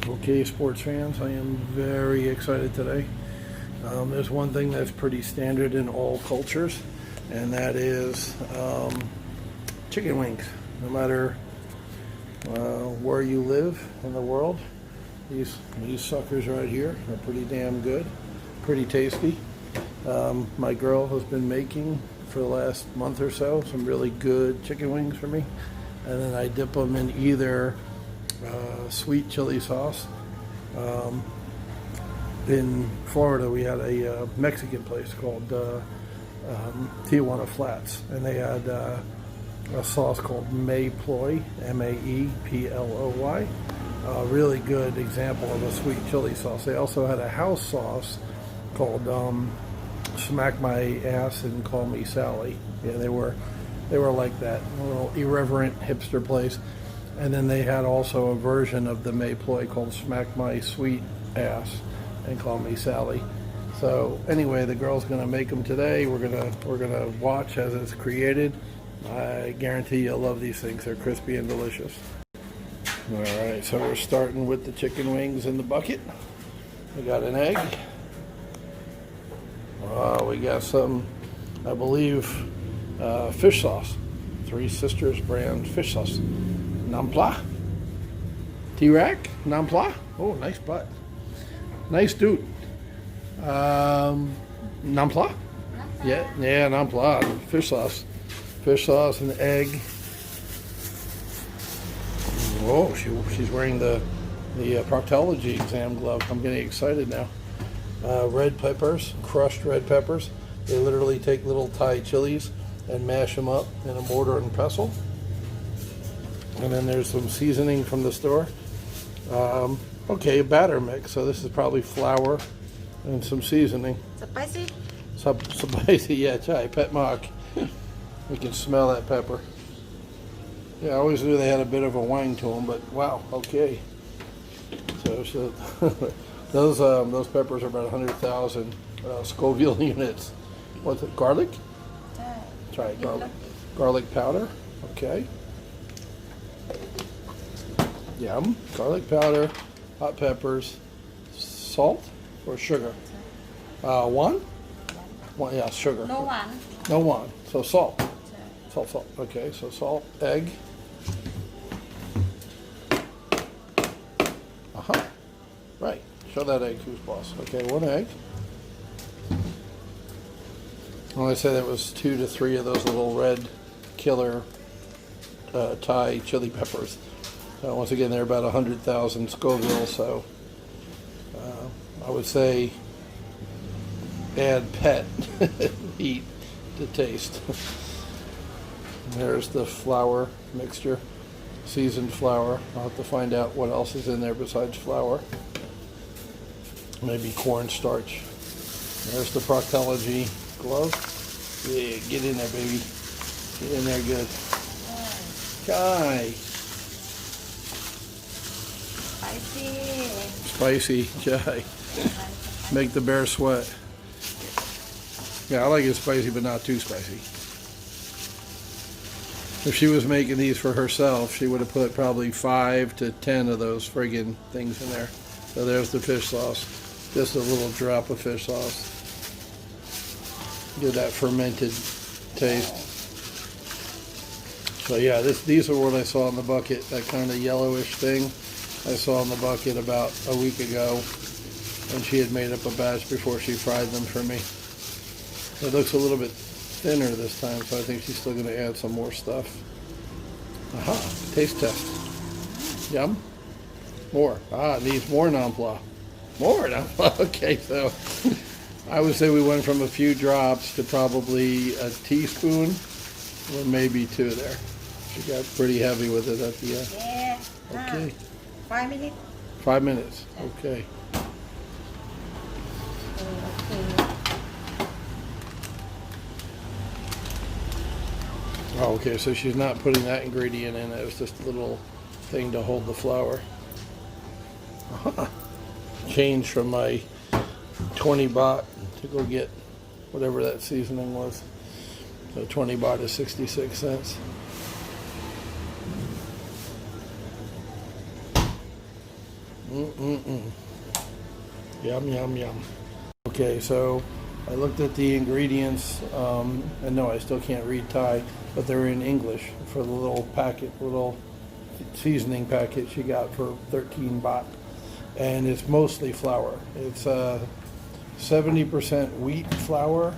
Okay, sports fans, I am very excited today. There's one thing that's pretty standard in all cultures, and that is chicken wings. No matter where you live in the world, these suckers right here are pretty damn good, pretty tasty. My girl has been making for the last month or so some really good chicken wings for me, and then I dip them in either sweet chili sauce. In Florida, we had a Mexican place called Tijuana Flats, and they had a sauce called Mayploy, Maeploy. A really good example of a sweet chili sauce. They also had a house sauce called Smack My Ass and Call Me Sally. Yeah, they were like that, a little irreverent hipster place. And then they had also a version of the Mayploy called Smack My Sweet Ass and Call Me Sally. So anyway, the girl's gonna make them today. We're gonna watch as it's created. I guarantee you'll love these things. They're crispy and delicious. All right, so we're starting with the chicken wings in the bucket. We got an egg. We got some, I believe, fish sauce. Three Sisters brand fish sauce. Nampla. T-Rack. Nampla. Oh, nice butt. Nice dude. Nampla. Yeah, Nampla. Fish sauce. Fish sauce and egg. Oh, she's wearing the proctology exam glove. I'm getting excited now. Red peppers, crushed red peppers. They literally take little Thai chilies and mash them up in a mortar and pestle. And then there's some seasoning from the store. Okay, a batter mix. So this is probably flour and some seasoning. Spicy? Spicy, yeah, chai, pet mock. You can smell that pepper. Yeah, I always knew they had a bit of a wang to them, but wow, okay. So those peppers are about 100,000 Scoville units. What's it, garlic? Try garlic. Garlic powder, okay. Yum. Garlic powder, hot peppers, salt or sugar? One? One, yeah, sugar. No one. No one. So salt. Salt. Okay, so salt, egg. Right. Show that egg who's boss. Okay, one egg. Well, I said it was 2 to 3 of those little red killer Thai chili peppers. Once again, they're about 100,000 Scoville, so I would say add pet heat to taste. There's the flour mixture, seasoned flour. I'll have to find out what else is in there besides flour. Maybe cornstarch. There's the proctology glove. Yeah, get in there, baby. Get in there good. Chai. Spicy chai. Make the bear sweat. Yeah, I like it spicy, but not too spicy. If she was making these for herself, she would have put probably 5 to 10 of those friggin' things in there. So there's the fish sauce. Just a little drop of fish sauce. Get that fermented taste. So yeah, these are what I saw in the bucket. That kind of yellowish thing I saw in the bucket about a week ago. And she had made up a batch before she fried them for me. It looks a little bit thinner this time, so I think she's still going to add some more stuff. Aha, taste test. Yum. More. It needs more Nampla. More Nampla. Okay, so I would say we went from a few drops to probably a teaspoon, or maybe 2 there. She got pretty heavy with it at the end. Yeah. Okay. 5 minutes. 5 minutes. Okay. Oh, okay, so she's not putting that ingredient in. It was just a little thing to hold the flour. Change from my 20 baht to go get whatever that seasoning was. So 20 baht is 66 cents. Mm-mm-mm. Yum, yum, yum. Okay, so I looked at the ingredients, and no, I still can't read Thai, but they're in English for the little packet, little seasoning packet she got for 13 baht. And it's mostly flour. It's 70% wheat flour,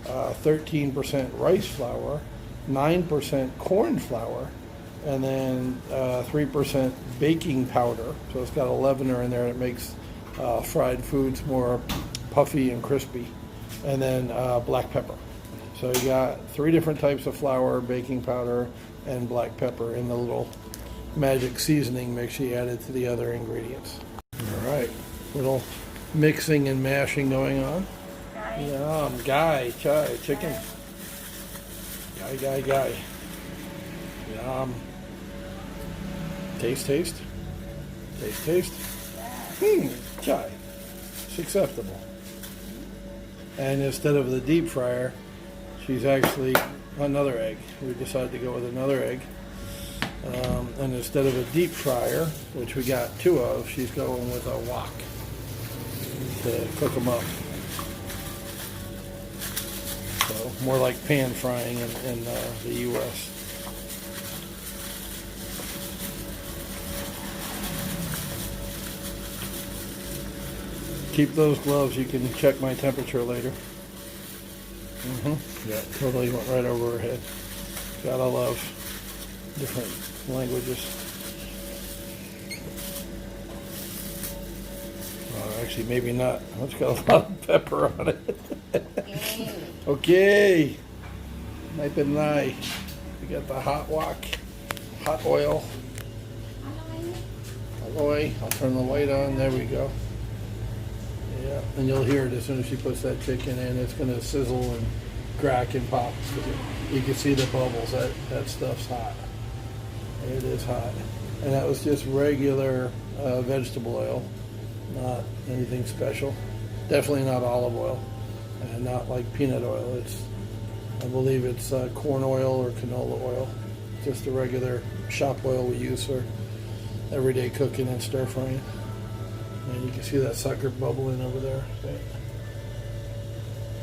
13% rice flour, 9% corn flour, and then 3% baking powder. So it's got a leavener in there that makes fried foods more puffy and crispy. And then black pepper. So you got 3 different types of flour, baking powder, and black pepper in the little magic seasoning mix she added to the other ingredients. All right, little mixing and mashing going on. Yum, guy, chai, chicken. Guy. Yum. Taste. Chai. It's acceptable. And instead of the deep fryer, she's actually another egg. We decided to go with another egg. And instead of a deep fryer, which we got 2 of, she's going with a wok to cook them up. So more like pan frying in the U.S. Keep those gloves. You can check my temperature later. Yeah, totally went right over her head. Gotta love different languages. Actually, maybe not. It's got a lot of pepper on it. Okay. Night and night. We got the hot wok, hot oil. Alloy. I'll turn the light on. There we go. Yeah, and you'll hear it as soon as she puts that chicken in. It's going to sizzle and crack and pop. You can see the bubbles. That stuff's hot. It is hot. And that was just regular vegetable oil, not anything special. Definitely not olive oil, and not like peanut oil. I believe it's corn oil or canola oil. Just the regular shop oil we use for everyday cooking and stir frying. And you can see that sucker bubbling over there.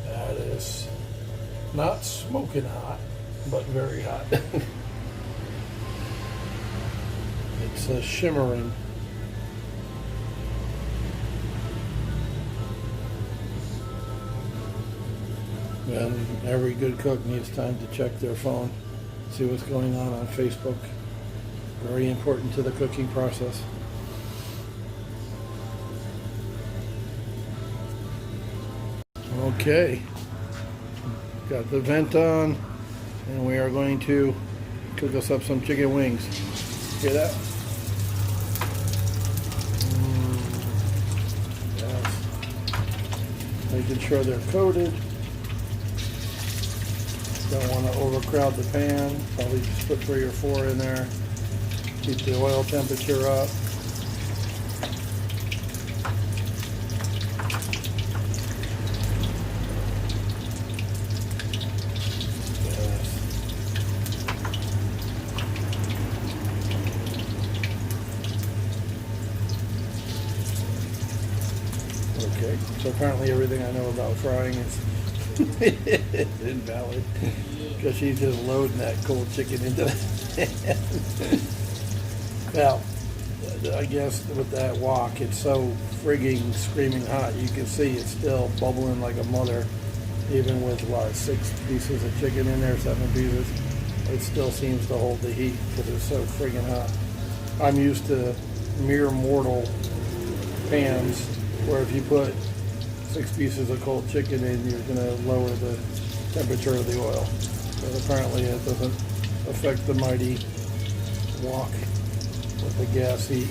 That is not smoking hot, but very hot. It's shimmering. And every good cook needs time to check their phone, see what's going on Facebook. Very important to the cooking process. Okay, got the vent on, and we are going to cook us up some chicken wings. Hear that? Yes. Making sure they're coated. Don't want to overcrowd the pan. Probably just put 3 or 4 in there. Keep the oil temperature up. Okay, so apparently everything I know about frying is invalid, because she's just loading that cold chicken into the Well, I guess with that wok, it's so frigging screaming hot, you can see it's still bubbling like a mother, even with, 6 pieces of chicken in there, 7 pieces. It still seems to hold the heat because it's so friggin' hot. I'm used to mere mortal pans where if you put 6 pieces of cold chicken in, you're going to lower the temperature of the oil. But apparently it doesn't affect the mighty wok with the gas heat.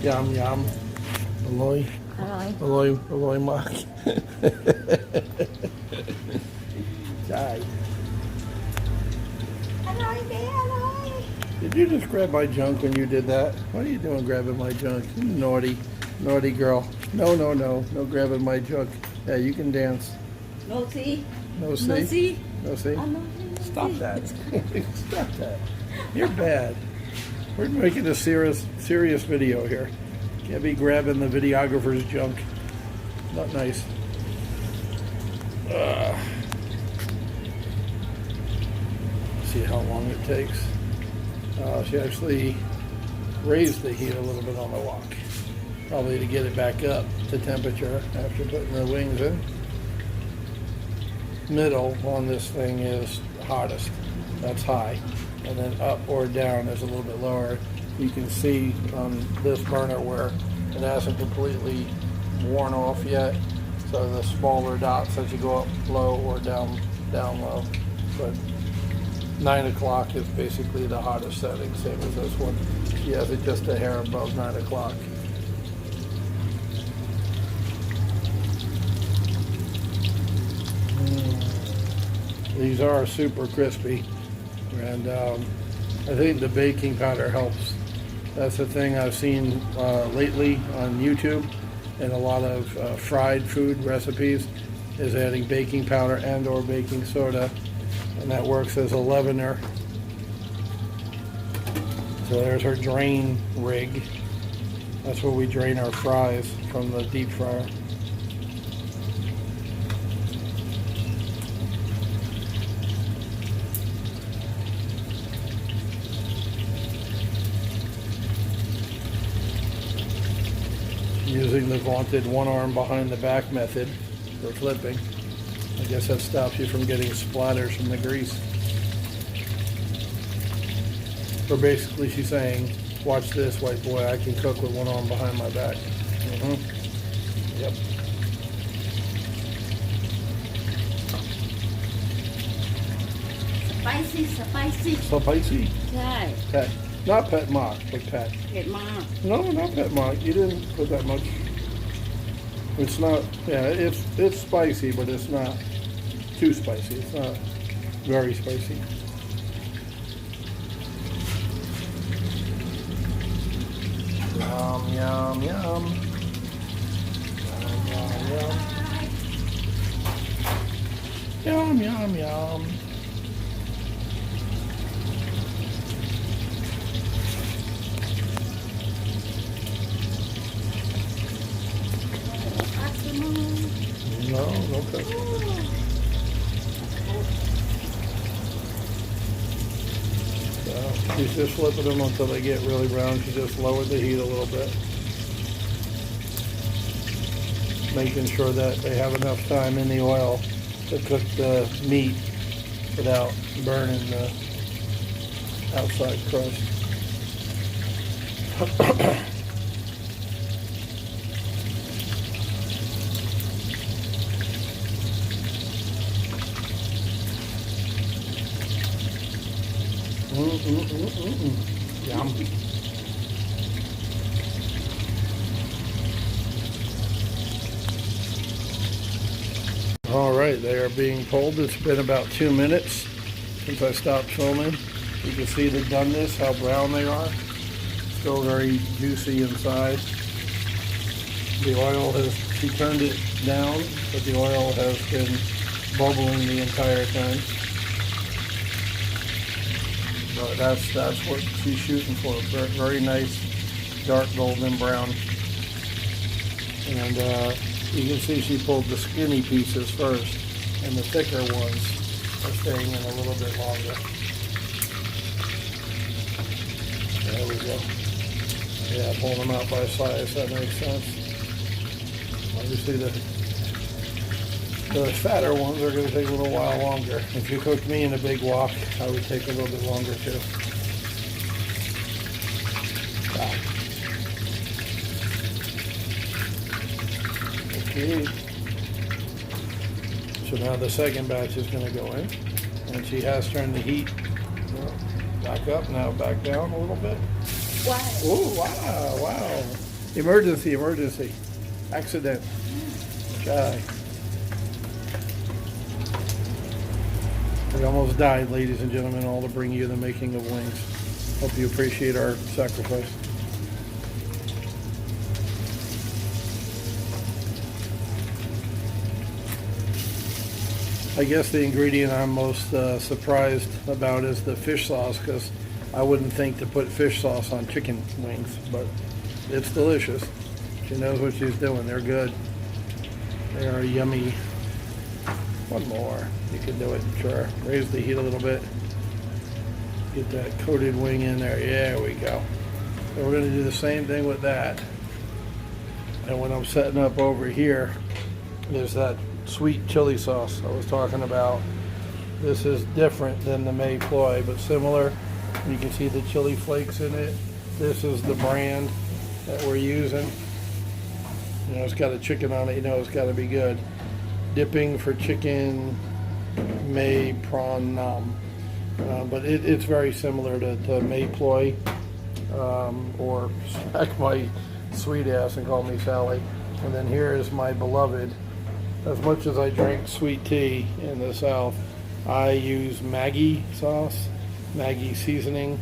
Yum yum. Aloy. Aloy mak. Die. Did you just grab my junk when you did that? What are you doing grabbing my junk? You naughty girl. No grabbing my junk. Yeah, you can dance. No see? No see? No see? No see? I know. Stop that. Stop that. You're bad. We're making a serious video here. Can't be grabbing the videographer's junk. Not nice. See how long it takes. She actually raised the heat a little bit on the wok. Probably to get it back up to temperature after putting the wings in. Middle on this thing is hottest. That's high. And then up or down is a little bit lower. You can see on this burner where it hasn't completely worn off yet. So the smaller dots as you go up low or down low. But 9 o'clock is basically the hottest setting, same as this one. She has it just a hair above 9 o'clock. These are super crispy, and I think the baking powder helps. That's the thing I've seen lately on YouTube and a lot of fried food recipes is adding baking powder and or baking soda, and that works as a leavener. So there's her drain rig. That's where we drain our fries from the deep fryer. Using the vaunted one arm behind the back method for flipping. I guess that stops you from getting splatters from the grease. Or basically she's saying, watch this, white boy, I can cook with one arm behind my back. Yep. Spicy. Spicy? Right. Pet. Not pet mock, but pet. Get mom. No, not pet mock. You didn't put that much. It's not, yeah, it's spicy, but it's not too spicy. It's not very spicy. Yum, yum, yum. Yum, yum, yum. Yum, yum, yum. No cooking. So she's just flipping them until they get really brown. She just lowered the heat a little bit. Making sure that they have enough time in the oil to cook the meat without burning the outside crust. Yum. All right, they are being pulled. It's been about 2 minutes since I stopped filming. You can see the doneness, how brown they are. Still very juicy inside. The oil has, she turned it down, but the oil has been bubbling the entire time. But that's what she's shooting for. Very nice, dark golden brown. And you can see she pulled the skinny pieces first, and the thicker ones are staying in a little bit longer. There we go. Yeah, pulling them out by size, that makes sense. Obviously the fatter ones are going to take a little while longer. If you cooked me in a big wok, I would take a little bit longer too. Wow. Okay. So now the second batch is going to go in, and she has turned the heat back up, now back down a little bit. Wow. Oh, wow. Emergency. Accident. Shy. We almost died, ladies and gentlemen, all to bring you the making of wings. Hope you appreciate our sacrifice. I guess the ingredient I'm most surprised about is the fish sauce, because I wouldn't think to put fish sauce on chicken wings, but it's delicious. She knows what she's doing. They're good. They are yummy. One more. You can do it, sure. Raise the heat a little bit. Get that coated wing in there. There we go. So we're going to do the same thing with that. And when I'm setting up over here, there's that sweet chili sauce I was talking about. This is different than the May Ploy, but similar. You can see the chili flakes in it. This is the brand that we're using. You know, it's got a chicken on it. You know, it's got to be good. Dipping for chicken, May prawn nam. But it's very similar to May Ploy, or smack my sweet ass and call me Sally. And then here is my beloved. As much as I drink sweet tea in the South, I use Maggi sauce, Maggi seasoning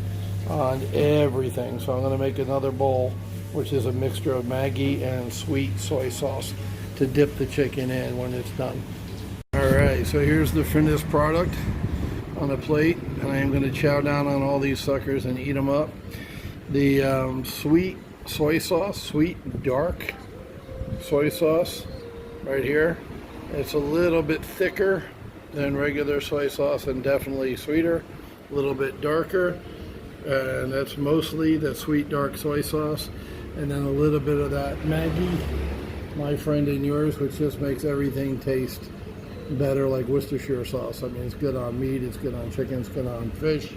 on everything. So I'm going to make another bowl, which is a mixture of Maggi and sweet soy sauce to dip the chicken in when it's done. Alright, so here's the finished product on a plate, and I am going to chow down on all these suckers and eat them up. The sweet soy sauce, sweet dark soy sauce right here. It's a little bit thicker than regular soy sauce and definitely sweeter, a little bit darker, and that's mostly the sweet dark soy sauce, and then a little bit of that Maggi, my friend and yours, which just makes everything taste better, like Worcestershire sauce. I mean, it's good on meat, it's good on chicken, it's good on fish.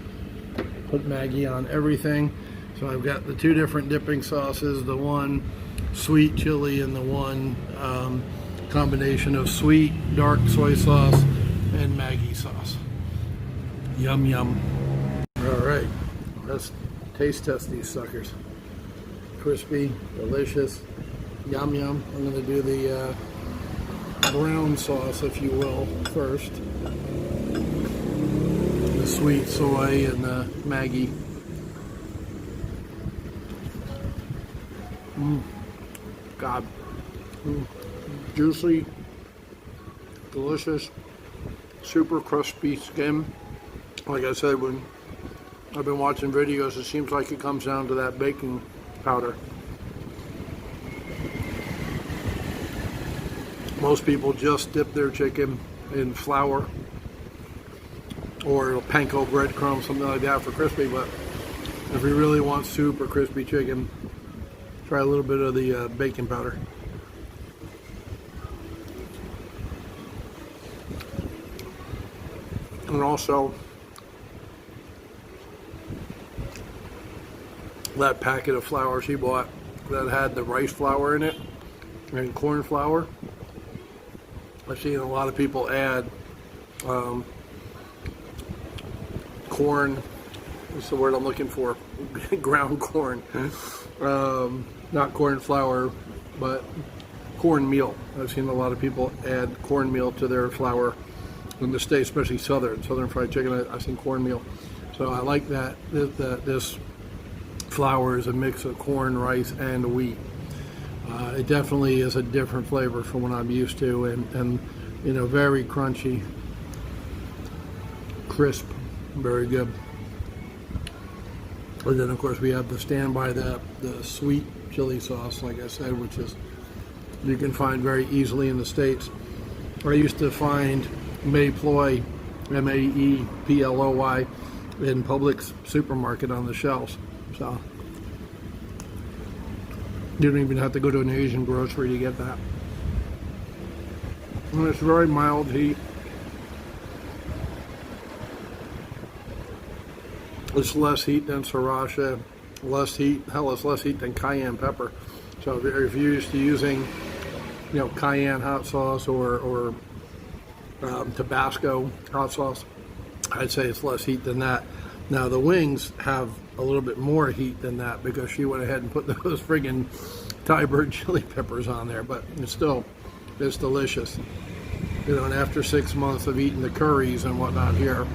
Put Maggi on everything. So I've got the two different dipping sauces, the one sweet chili and the one combination of sweet dark soy sauce and Maggi sauce. Yum yum. Alright, let's taste test these suckers. Crispy, delicious, yum yum. I'm going to do the brown sauce, if you will, first. The sweet soy and the Maggi. God. Juicy, delicious, super crispy skin. Like I said, when I've been watching videos, it seems like it comes down to that baking powder. Most people just dip their chicken in flour or panko breadcrumbs, something like that for crispy, but if you really want super crispy chicken, try a little bit of the baking powder. And also that packet of flour she bought that had the rice flour in it and corn flour. I've seen a lot of people add corn, what's the word I'm looking for? Ground corn. Not corn flour, but cornmeal. I've seen a lot of people add cornmeal to their flour in the States, especially Southern fried chicken. I've seen cornmeal. So I like that this flour is a mix of corn, rice, and wheat. It definitely is a different flavor from what I'm used to, and you know, very crunchy, crisp, very good. And then of course we have the standby, the sweet chili sauce, like I said, which is you can find very easily in the States. I used to find May Ploy, Maeploy, in Publix supermarket on the shelves. So you don't even have to go to an Asian grocery to get that. And it's very mild heat. It's less heat than sriracha, less heat, hell, it's less heat than cayenne pepper. So if you're used to using, you know, cayenne hot sauce or Tabasco hot sauce, I'd say it's less heat than that. Now the wings have a little bit more heat than that because she went ahead and put those friggin' Thai bird chili peppers on there, but it's delicious. You know, and after 6 months of eating the curries and whatnot here,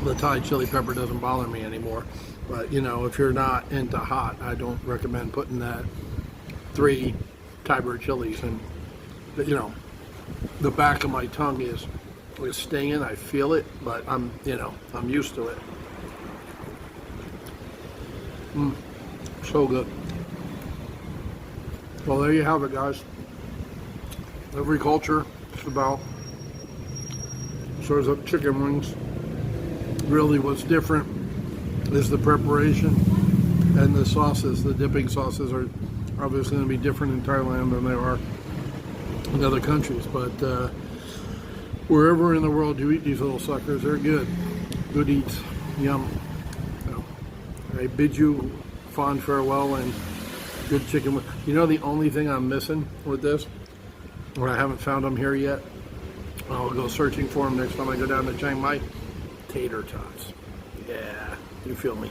the Thai chili pepper doesn't bother me anymore. But you know, if you're not into hot, I don't recommend putting that 3 Thai bird chilies. And you know, the back of my tongue is It's stinging. I feel it, but I'm used to it. So good. Well, there you have it, guys. Every culture is about serves up chicken wings. Really, what's different is the preparation and the sauces. The dipping sauces are obviously going to be different in Thailand than they are in other countries. But wherever in the world you eat these little suckers, they're good. Good eats. Yum. So, I bid you fond farewell and good chicken. You know the only thing I'm missing with this, or I haven't found them here yet, I'll go searching for them next time I go down to Chiang Mai, tater tots. Yeah, you feel me.